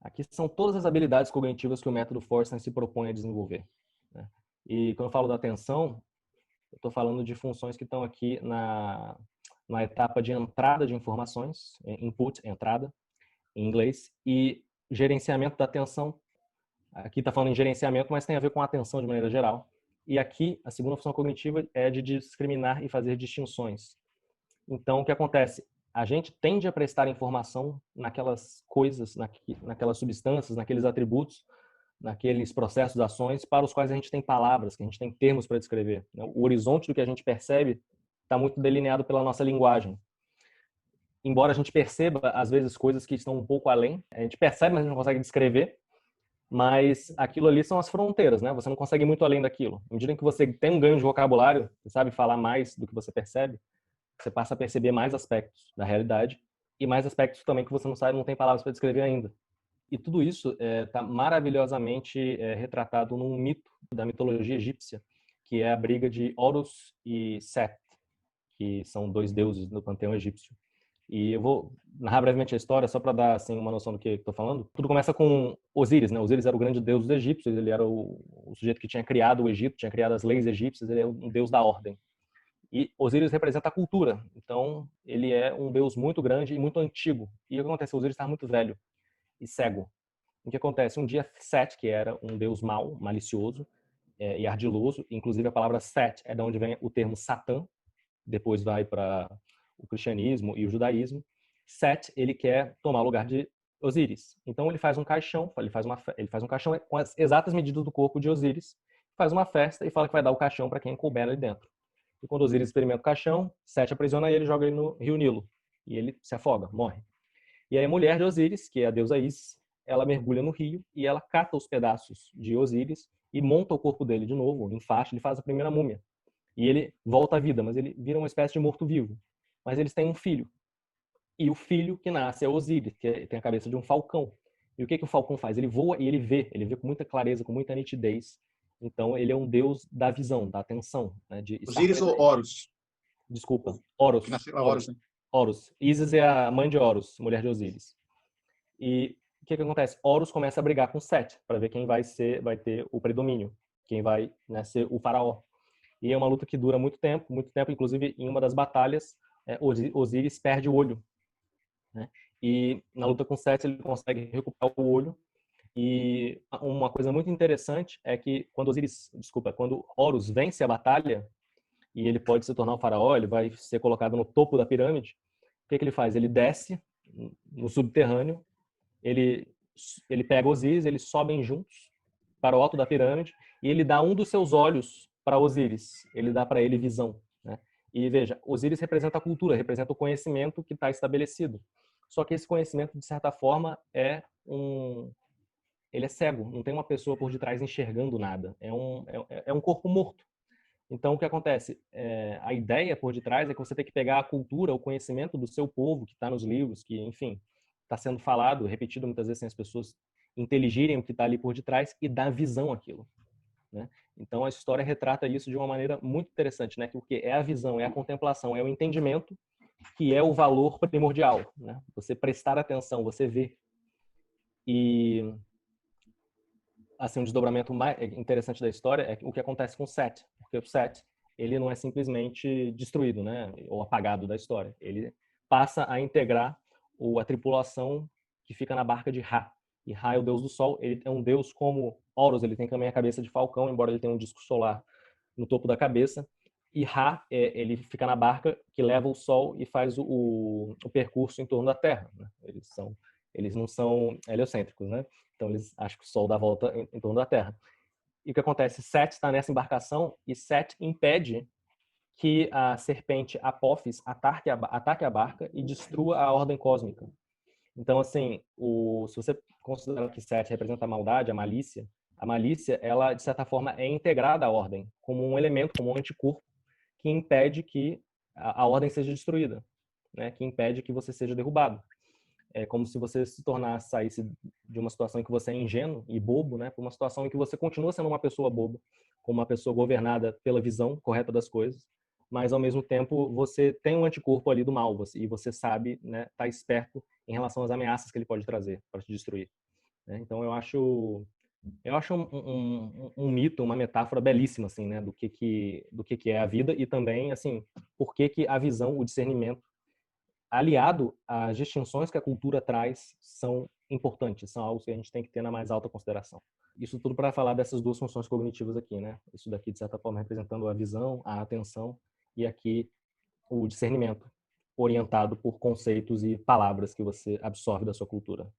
Aqui são todas as habilidades cognitivas que o método Forsyth se propõe a desenvolver, né? E quando eu falo da atenção, eu estou falando de funções que estão aqui na etapa de entrada de informações, input, entrada, em inglês, e gerenciamento da atenção. Aqui está falando em gerenciamento, mas tem a ver com a atenção de maneira geral. E aqui, a segunda função cognitiva é de discriminar e fazer distinções. Então, o que acontece? A gente tende a prestar informação naquelas coisas, naquelas substâncias, naqueles atributos, naqueles processos, ações, para os quais a gente tem palavras, que a gente tem termos para descrever. O horizonte do que a gente percebe está muito delineado pela nossa linguagem. Embora a gente perceba, às vezes, coisas que estão um pouco além, a gente percebe, mas a gente não consegue descrever, mas aquilo ali são as fronteiras, né? Você não consegue ir muito além daquilo. À medida que você tem um ganho de vocabulário, você sabe falar mais do que você percebe, você passa a perceber mais aspectos da realidade e mais aspectos também que você não sabe, não tem palavras para descrever ainda. E tudo isso está maravilhosamente retratado num mito da mitologia egípcia, que é a briga de Horus e Set, que são dois deuses do panteão egípcio. E eu vou narrar brevemente a história, só para dar assim, uma noção do que estou falando. Tudo começa com Osíris, né? Osíris era o grande deus dos egípcios, ele era o sujeito que tinha criado o Egito, tinha criado as leis egípcias, ele é um deus da ordem. E Osíris representa a cultura, então ele é um deus muito grande e muito antigo. E o que acontece? Osíris está muito velho e cego. O que acontece? Um dia Set, que era um deus mau, malicioso e ardiloso, inclusive a palavra Set é de onde vem o termo Satã, depois vai para o cristianismo e o judaísmo. Set, ele quer tomar o lugar de Osíris. Então ele faz um caixão, ele faz um caixão com as exatas medidas do corpo de Osíris, faz uma festa e fala que vai dar o caixão para quem couber ali dentro. E quando Osíris experimenta o caixão, Set aprisiona ele e joga ele no rio Nilo. E ele se afoga, morre. E aí a mulher de Osíris, que é a deusa Isis, ela mergulha no rio e ela cata os pedaços de Osíris e monta o corpo dele de novo, em faixa, ele faz a primeira múmia. E ele volta à vida, mas ele vira uma espécie de morto-vivo. Mas eles têm um filho. E o filho que nasce é Osíris, que tem a cabeça de um falcão. E o que o falcão faz? Ele voa e ele vê com muita clareza, com muita nitidez. Então ele é um deus da visão, da atenção, né, de estar Osíris ou presente. Horus? Desculpa, Que Horus. nasceu a Horus, né? Horus. Isis é a mãe de Horus, mulher de Osíris. E o que acontece? Horus começa a brigar com Set para ver quem vai ter o predomínio, quem vai, né, ser o faraó. E é uma luta que dura muito tempo, inclusive em uma das batalhas, Osíris perde o olho, né? E na luta com Set ele consegue recuperar o olho. E uma coisa muito interessante é que quando Horus vence a batalha e ele pode se tornar o faraó, ele vai ser colocado no topo da pirâmide. O que ele faz? Ele desce no subterrâneo, ele pega Osíris, eles sobem juntos para o alto da pirâmide e ele dá um dos seus olhos para Osíris. Ele dá para ele visão, né? E veja, Osíris representa a cultura, representa o conhecimento que está estabelecido. Só que esse conhecimento, de certa forma, ele é cego, não tem uma pessoa por detrás enxergando nada. É um corpo morto. Então, o que acontece? A ideia por detrás é que você tem que pegar a cultura, o conhecimento do seu povo, que está nos livros, que, enfim, está sendo falado, repetido muitas vezes sem as pessoas inteligirem o que está ali por detrás e dar visão àquilo, né? Então, a história retrata isso de uma maneira muito interessante, né? Que o que é a visão, é a contemplação, é o entendimento, que é o valor primordial, né? Você prestar atenção, você ver. E assim, um desdobramento mais interessante da história é o que acontece com o Set, porque o Set, ele não é simplesmente destruído, né, ou apagado da história. Ele passa a integrar a tripulação que fica na barca de Ra. E Ra é o deus do sol, ele é um deus como Horus, ele tem também a cabeça de falcão, embora ele tenha um disco solar no topo da cabeça. E Ra, ele fica na barca que leva o sol e faz o percurso em torno da Terra, né? Eles não são heliocêntricos, né? Então eles acham que o Sol dá volta em torno da Terra. E o que acontece? Set está nessa embarcação e Set impede que a serpente Apophis ataque a barca e destrua a ordem cósmica. Então, assim, se você considera que Set representa a maldade, a malícia, ela, de certa forma, é integrada à ordem, como um elemento, como um anticorpo, que impede que a ordem seja destruída, né? Que impede que você seja derrubado. É como se você saísse de uma situação em que você é ingênuo e bobo, né, para uma situação em que você continua sendo uma pessoa boba, como uma pessoa governada pela visão correta das coisas, mas ao mesmo tempo você tem um anticorpo ali do mal, e você sabe, né, tá esperto em relação às ameaças que ele pode trazer para te destruir. né? Então eu acho um mito, uma metáfora belíssima, assim, né, do que é a vida e também, assim, por que que a visão, o discernimento, aliado às distinções que a cultura traz, são importantes, são algo que a gente tem que ter na mais alta consideração. Isso tudo para falar dessas duas funções cognitivas aqui, né? Isso daqui, de certa forma, representando a visão, a atenção, e aqui o discernimento, orientado por conceitos e palavras que você absorve da sua cultura.